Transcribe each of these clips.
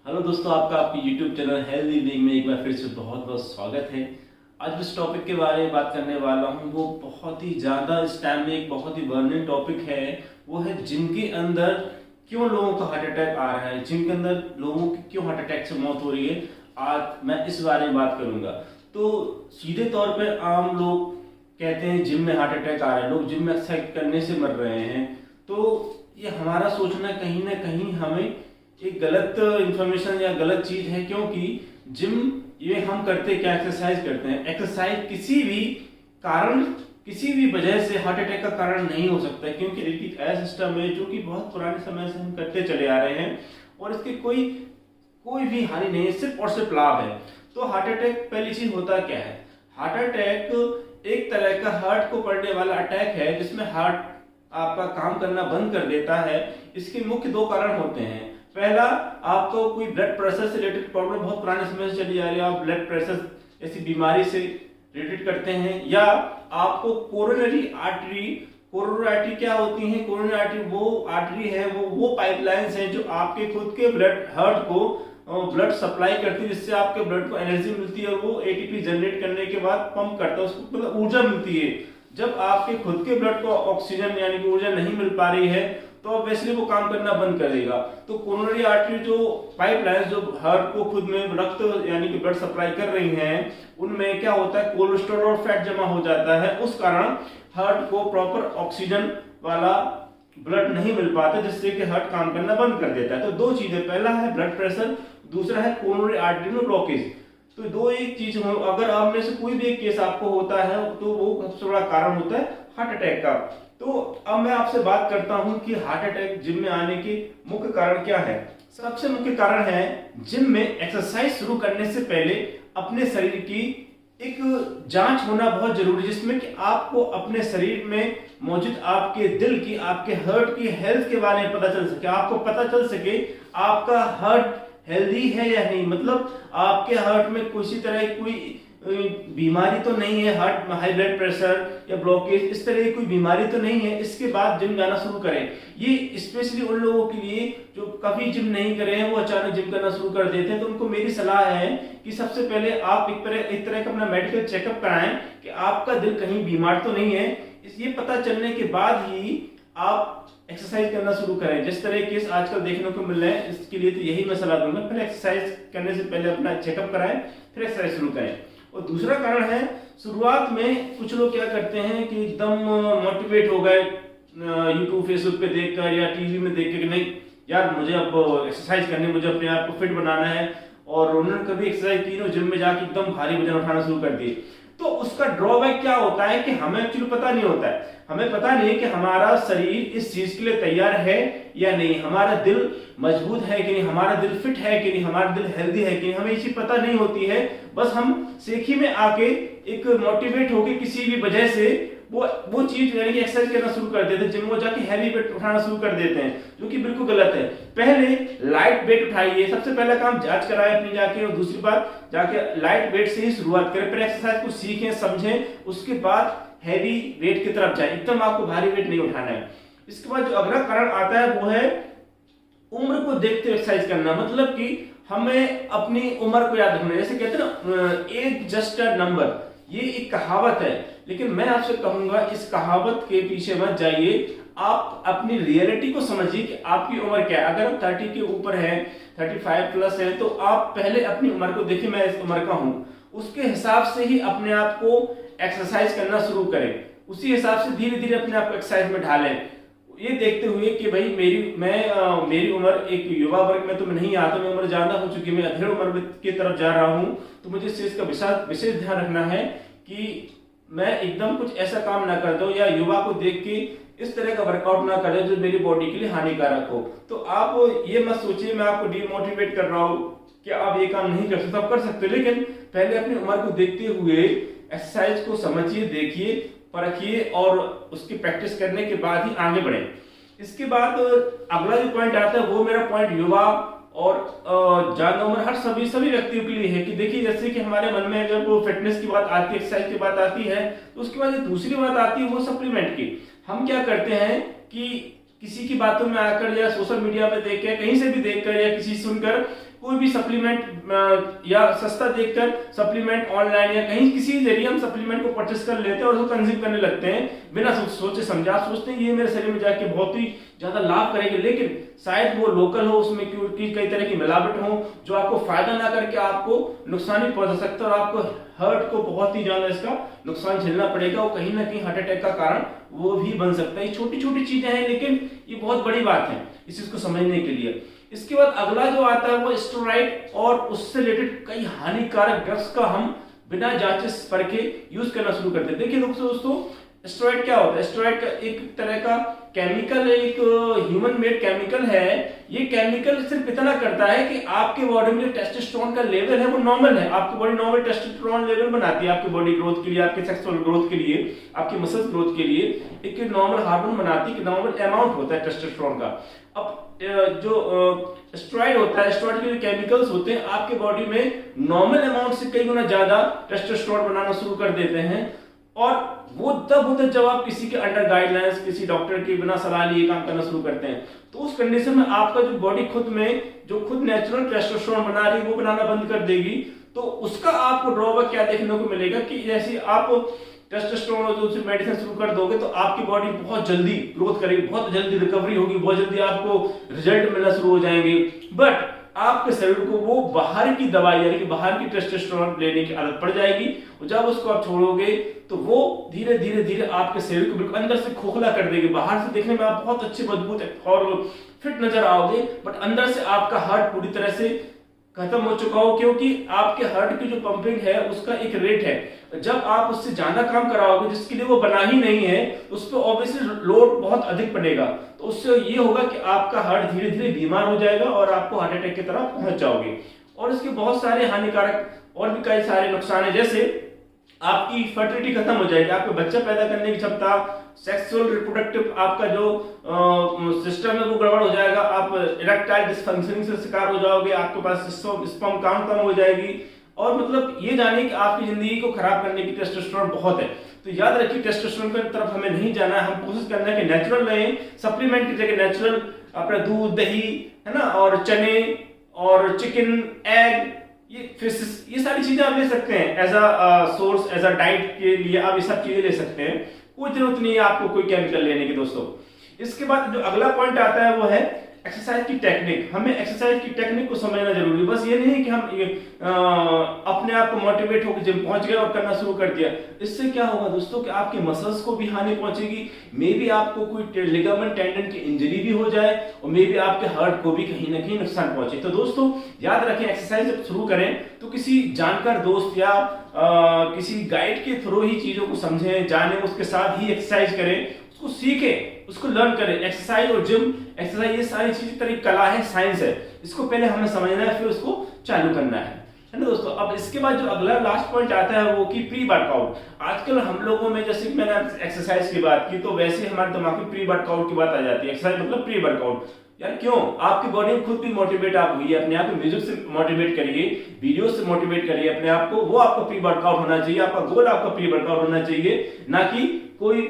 Hello दोस्तों, आपका आपके YouTube चैनल हेल्दी लिविंग में एक बार फिर से बहुत बहुत स्वागत है। आज जिस टॉपिक के बारे में बात करने वाला हूँ वो बहुत ही ज़्यादा इस टाइम में एक बहुत ही बर्निंग टॉपिक है। वो है जिम के अंदर क्यों लोगों का हार्ट अटैक आ रहा है, जिम के अंदर लोगों की क्यों हार्ट अटैक से मौत हो रही है। आज मैं इस बारे में बात करूँगा। तो सीधे तौर पर आम लोग कहते हैं जिम में हार्ट अटैक आ रहा है, लोग जिम में एक्सरसाइज करने से मर रहे हैं। तो ये हमारा सोचना कहीं ना कहीं हमें एक गलत इंफॉर्मेशन या गलत चीज है, क्योंकि जिम ये हम करते क्या, एक्सरसाइज करते हैं। एक्सरसाइज किसी भी कारण, किसी भी वजह से हार्ट अटैक का कारण नहीं हो सकता है, क्योंकि एक ऐसा सिस्टम है जो कि बहुत पुराने समय से हम करते चले आ रहे हैं और इसके कोई कोई भी हानि नहीं है, सिर्फ और सिर्फ लाभ है। तो हार्ट अटैक पहली चीज होता क्या है? हार्ट अटैक एक तरह का हार्ट को पड़ने वाला अटैक है जिसमें हार्ट आपका काम करना बंद कर देता है। इसके मुख्य दो कारण होते हैं। पहला, आपको कोई ब्लड प्रेशर से रिलेटेड प्रॉब्लम बहुत पुराने समय से चली आ रही है, आप ब्लड प्रेशर ऐसी बीमारी से रिलेटेड करते हैं, या आपको कोरोनरी आर्टरी, कोरोनरी आर्टरी क्या होती है? कोरोनरी आर्टरी वो आर्टरी है, वो पाइपलाइंस हैं जो आपके खुद के ब्लड हार्ट को ब्लड सप्लाई करती है, जिससे आपके ब्लड को एनर्जी मिलती है और वो एटीपी जनरेट करने के बाद पंप करता है, उसको मतलब ऊर्जा मिलती है। जब आपके खुद के ब्लड को ऑक्सीजन यानी कि ऊर्जा नहीं मिल पा रही है तो ऑब्वियसली वो काम करना बंद कर देगा। तो कोरोनरी आर्टरी जो पाइपलाइन जो हार्ट को खुद में रक्त यानी कि ब्लड सप्लाई कर रही हैं, उनमें क्या होता है, कोलेस्ट्रॉल और फैट जमा हो जाता है। उस कारण हार्ट को प्रॉपर ऑक्सीजन वाला ब्लड नहीं मिल पाता, जिससे कि हार्ट काम करना बंद कर देता है। तो दो चीजें, पहला है ब्लड प्रेशर, दूसरा है कोरोनरी आर्टरी में ब्लॉकेज। तो दो एक चीज हो, अगर आप में से कोई भी एक केस आपको होता है तो वो सबसे बड़ा कारण होता है हार्ट अटैक का। तो अब मैं आपसे बात करता हूं कि हार्ट अटैक जिम में आने के मुख्य कारण क्या है। सबसे मुख्य कारण है जिम में एक्सरसाइज शुरू करने से पहले अपने शरीर की एक जांच होना बहुत जरूरी है, जिसमें कि आपको अपने शरीर में मौजूद आपके दिल की, आपके हार्ट की हेल्थ के बारे में पता चल सके। आपको पता चल सके आपका हार्ट हेल्दी है या नहीं, मतलब आपके हार्ट में किसी तरह की कोई बीमारी तो नहीं है, हार्ट में हाई ब्लड प्रेशर या ब्लॉकेज इस तरह की कोई बीमारी तो नहीं है। इसके बाद जिम जाना शुरू करें। ये स्पेशली उन लोगों के लिए जो कभी जिम नहीं करे हैं, वो अचानक जिम करना शुरू कर देते हैं। तो उनको मेरी सलाह है कि सबसे पहले आप एक तरह का अपना मेडिकल चेकअप कराएं कि आपका दिल कहीं बीमार तो नहीं है। ये पता चलने के बाद ही आप एक्सरसाइज करना शुरू करें। जिस तरह केस आजकल देखने को मिल रहे हैं, इसके लिए तो यही मैं सलाह दूंगा, पहले एक्सरसाइज करने से पहले अपना चेकअप कराएं, फिर एक्सरसाइज शुरू करें। और दूसरा कारण है, शुरुआत में कुछ लोग क्या करते हैं कि एकदम मोटिवेट हो गए यूट्यूब फेसबुक पे देखकर या टीवी में देख के, नहीं यार मुझे अब एक्सरसाइज करनी, मुझे अपने आप को फिट बनाना है, और उन्होंने कभी एक्सरसाइज की नहीं, जिम में जाके एकदम भारी वजन उठाना शुरू कर दिए। तो उसका ड्रॉबैक क्या होता है कि हमें एक्चुअली पता नहीं होता है, हमें पता नहीं है कि हमारा शरीर इस चीज के लिए तैयार है या नहीं, हमारा दिल मजबूत है कि नहीं, हमारा दिल फिट है कि नहीं, हमारा दिल हेल्दी है कि नहीं, हमें ये चीज पता नहीं होती है। बस हम सेखी में आके एक मोटिवेट होके किसी भी वजह से वो चीज यानी कि एक्सरसाइज करना शुरू कर देते हैं, जिम में जाके हैवी वेट उठाना शुरू कर देते हैं, जो कि बिल्कुल गलत है। पहले लाइट वेट उठाइए, सबसे पहला काम जांच कराएं अपनी जाके, और दूसरी बात जाके लाइट वेट से ही शुरुआत करें। पहले एक्सरसाइज को सीखें समझें, उसके बाद हैवी वेट की तरफ जाए। एकदम आपको भारी वेट नहीं उठाना है। इसके बाद जो अगला कारण आता है वो है उम्र को देखते हुए एक्सरसाइज करना, मतलब कि हमें अपनी उम्र को याद रखना। जैसे कहते हैं ना, एज जस्ट अ नंबर, ये एक कहावत है, लेकिन मैं आपसे कहूंगा इस कहावत के पीछे मत जाइए, आप अपनी रियलिटी को समझिए कि आपकी उम्र क्या है। अगर आप 30 के ऊपर है, 35 प्लस है, तो आप पहले अपनी उम्र को देखिए, मैं इस उम्र का हूं, उसके हिसाब से ही अपने आप को एक्सरसाइज करना शुरू करें, उसी हिसाब से धीरे धीरे अपने आप को एक्सरसाइज में ढालें। ये देखते हुए कि भाई मेरी उम्र एक युवा वर्ग में तो मैं नहीं आता, मैं उम्र ज्यादा हो चुकी है, मैं अधेड़ उम्र की तरफ जा रहा हूं, तो मुझे इस चीज का विशेष ध्यान रखना है कि मैं एकदम कुछ ऐसा काम ना कर दूं या युवा को देख के इस तरह का वर्कआउट ना कर दूं जो मेरी बॉडी के लिए हानिकारक हो। तो आप ये मत सोचिए मैं आपको डिमोटिवेट कर रहा हूं कि आप ये काम नहीं कर सकते, आप कर सकते, लेकिन पहले अपनी उम्र को देखते हुए एक्सरसाइज को समझिए, देखिए, परखिए, और उसकी प्रैक्टिस करने के बाद ही आगे बढ़े। इसके बाद अगला जो पॉइंट आता है वो मेरा पॉइंट युवा और ज्यादा उम्र हर सभी व्यक्तियों के लिए है। कि देखिए, जैसे कि हमारे मन में जब फिटनेस की बात आती है, एक्सरसाइज की बात आती है, तो उसके बाद दूसरी बात आती है वो सप्लीमेंट की। हम क्या करते हैं कि किसी की बातों में आकर या सोशल मीडिया पे देख के, कहीं से भी देखकर या किसी सुनकर कोई भी सप्लीमेंट या सस्ता देखकर सप्लीमेंट ऑनलाइन या कहीं किसी जरिए हम सप्लीमेंट को परचेस कर लेते हैं और उसको कंज्यूम करने लगते हैं बिना सोचे समझे। आप सोचते हैं ये मेरे शरीर में जाके बहुत ही ज्यादा लाभ करेगी, लेकिन शायद वो लोकल हो, उसमें क्योंकि कई तरह की मिलावट हो जो आपको फायदा ना करके आपको नुकसान ही पहुंचा सकता है और आपको हार्ट को बहुत ही ज्यादा इसका नुकसान झेलना पड़ेगा। वो कहीं ना कहीं हार्ट अटैक का कारण वो भी बन सकता है। छोटी छोटी चीजें हैं लेकिन ये बहुत बड़ी बात है इस चीज को समझने के लिए। इसके बाद अगला जो आता है वो स्टेरॉइड और उससे रिलेटेड कई हानिकारक ड्रग्स का हम बिना जांचे परखे यूज करना शुरू करते हैं। देखिए दोस्तों, स्टेरॉइड क्या होता है? स्टेरॉइड का एक तरह का केमिकल, एक ह्यूमन मेड केमिकल है। ये केमिकल सिर्फ इतना करता है कि आपके बॉडी में जो टेस्टोस्टेरोन का लेवल है वो नॉर्मल है। आपकी बॉडी नॉर्मल टेस्टोस्टेरोन लेवल बनाती है आपकी बॉडी ग्रोथ के लिए, आपके सेक्सुअल ग्रोथ के लिए, आपकी मसल्स ग्रोथ के लिए एक नॉर्मल हार्मोन बनाती है, नॉर्मल अमाउंट होता है टेस्टोस्टेरोन का। अब जो स्टेरॉइड होता है, स्टेरॉइड के जो केमिकल्स होते हैं आपके बॉडी में नॉर्मल अमाउंट से कई गुना ज्यादा टेस्टोस्टेरोन बनाना शुरू कर देते हैं। और वो तब होता है जब आप किसी के अंडर गाइडलाइंस, किसी डॉक्टर के बिना सलाह लिए काम करना शुरू करते हैं। तो उस कंडीशन में आपका जो बॉडी खुद में जो खुद नेचुरल टेस्टोस्टेरोन बना रही है वो बनाना बंद कर देगी। तो उसका आपको ड्रॉबैक क्या देखने को मिलेगा कि जैसे आप टेस्टोस्टेरोन और दूसरी मेडिसिन शुरू कर दोगे तो आपकी बॉडी बहुत जल्दी ग्रोथ करेगी, बहुत जल्दी रिकवरी होगी, बहुत जल्दी आपको रिजल्ट मिलना शुरू हो जाएंगे। बट आपके शरीर को वो बाहर की दवाई यानी कि बाहर की टेस्टोस्टेरोन लेने की आदत पड़ जाएगी और जब उसको आप छोड़ोगे तो वो धीरे धीरे धीरे आपके शरीर को बिल्कुल अंदर से खोखला कर देगी। बाहर से देखने में आप बहुत अच्छे मजबूत और फिट नजर आओगे, बट अंदर से आपका हार्ट पूरी तरह से खत्म हो चुका हो, क्योंकि आपके हार्ट की जो पंपिंग है उसका एक रेट है। जब आप उससे ज्यादा काम कराओगे जिसके लिए वो बना ही नहीं है, उस पर ऑब्वियसली लोड बहुत अधिक पड़ेगा। तो उससे ये होगा कि आपका हार्ट धीरे धीरे बीमार हो जाएगा और आपको हार्ट अटैक की तरफ पहुंच जाओगे। और इसके बहुत सारे हानिकारक और भी कई सारे नुकसान है, जैसे आपकी फर्टिलिटी खत्म हो जाएगी, आपको बच्चा पैदा करने की क्षमता, सेक्सुअल रिप्रोडक्टिव आपका जो सिस्टम है वो गड़बड़ हो जाएगा, आप इरेक्टाइल डिसफंक्शनिंग से शिकार हो जाओगे, आपके पास स्पर्म काउंट कम हो जाएगी। और मतलब ये जानिए कि आपकी जिंदगी को खराब करने की टेस्टोस्टेरोन बहुत है। तो याद रखिए टेस्टोस्टेरोन की तरफ हमें नहीं जाना है, हम कोशिश करना है कि नेचुरल लें, सप्लीमेंट की जगह नेचुरल अपना दूध, दही है ना, और चने और चिकन, एग, ये फिश, ये सारी चीजें आप ले सकते हैं as a source, as a diet के लिए आप ये सब चीजें ले सकते हैं। कोई जरूरत नहीं है आपको कोई केमिकल लेने की दोस्तों। इसके बाद जो अगला पॉइंट आता है वो है एक्सरसाइज की टेक्निक। हमें एक्सरसाइज की टेक्निक को समझना जरूरी है। बस ये नहीं कि हम अपने आप को मोटिवेट होकर जिम पहुंच गए और करना शुरू कर दिया। इससे क्या होगा दोस्तों कि आपके मसल्स को भी हानि पहुंचेगी, मे बी आपको कोई लिगामेंट टेंडन की इंजरी भी हो जाए और मे बी आपके हार्ट को भी कहीं ना कहीं नुकसान पहुंचे। तो दोस्तों याद रखें, एक्सरसाइज जब शुरू करें तो किसी जानकार दोस्त या किसी गाइड के थ्रू ही चीजों को समझें, जाने, उसके साथ ही एक्सरसाइज करें, उसको सीखें, उसको लर्न करें। एक्सरसाइज और जिम, एक्सरसाइज ये सारी चीजें तरह कला है, साइंस है, इसको पहले हमें समझना है फिर उसको चालू करना है ना दोस्तों। अब इसके बाद जो अगला लास्ट पॉइंट आता है वो कि प्री वर्कआउट। आजकल हम लोगों में, जैसे मैंने एक्सरसाइज की बात की तो वैसे हमारे दिमाग में प्री वर्कआउट की बात आ जाती है। एक्सरसाइज मतलब प्री वर्कआउट। यार क्यों? आपकी बॉडी खुद भी मोटिवेट आप हुई है, अपने आप को म्यूजिक से मोटिवेट करिए, वीडियो से मोटिवेट करिए अपने आप को, वो आपका प्री वर्कआउट होना चाहिए। आपका गोल आपका प्री वर्कआउट होना चाहिए, ना कि कोई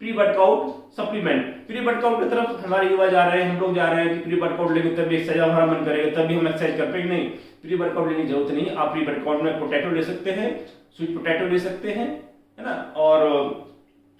pre workout supplement. Pre workout की तरफ हमारे युवा जा रहे हैं, हम लोग जा रहे हैं कि प्री वर्कआउट लेंगे तभी एक्सरसाइज हमारा मन करेगा, तभी हम एक्सरसाइज कर पाएंगे। नहीं, प्री वर्कआउट लेने की जरूरत नहीं। आप प्री वर्कआउट में पोटैटो ले सकते हैं, स्वीट पोटैटो ले सकते हैं, है ना, और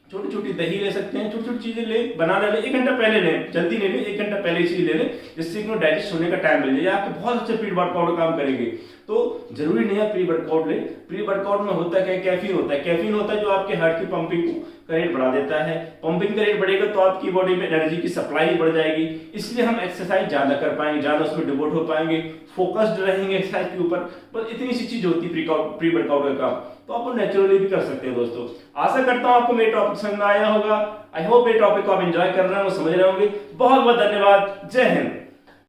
छोटी छोटी दही ले सकते हैं, छोटी छोटी चीजें ले, बनाना ले, 1 घंटा पहले लें, जल्दी नहीं लें, 1 घंटा पहले चीज ले लें जिससे कि डाइजेस्ट होने का टाइम मिल जाए, आपके बहुत अच्छे प्री वर्कआउट काम करेंगे। तो जरूरी नहीं है प्री वर्कआउट ले। प्री वर्कआउट में होता है क्या? कैफीन होता है। कैफीन होता है जो आपके हार्ट की पंपिंग को का रेट बढ़ा देता है। पंपिंग का रेट बढ़ेगा तो आपकी बॉडी में एनर्जी की सप्लाई बढ़ जाएगी, इसलिए हम एक्सरसाइज ज्यादा कर पाएंगे, ज्यादा उसमें डिवोट हो पाएंगे, फोकस्ड रहेंगे एक्सरसाइज के ऊपर। बस इतनी सी चीज होती है प्री वर्कआउट का काम, तो आप नेचुरली भी कर सकते हैं दोस्तों। आशा करता हूं आपको मेरा टॉपिक समझ में आया होगा। आई होप ये टॉपिक को आप एंजॉय कर रहे हो, समझ रहे होंगे। बहुत बहुत धन्यवाद। जय हिंद।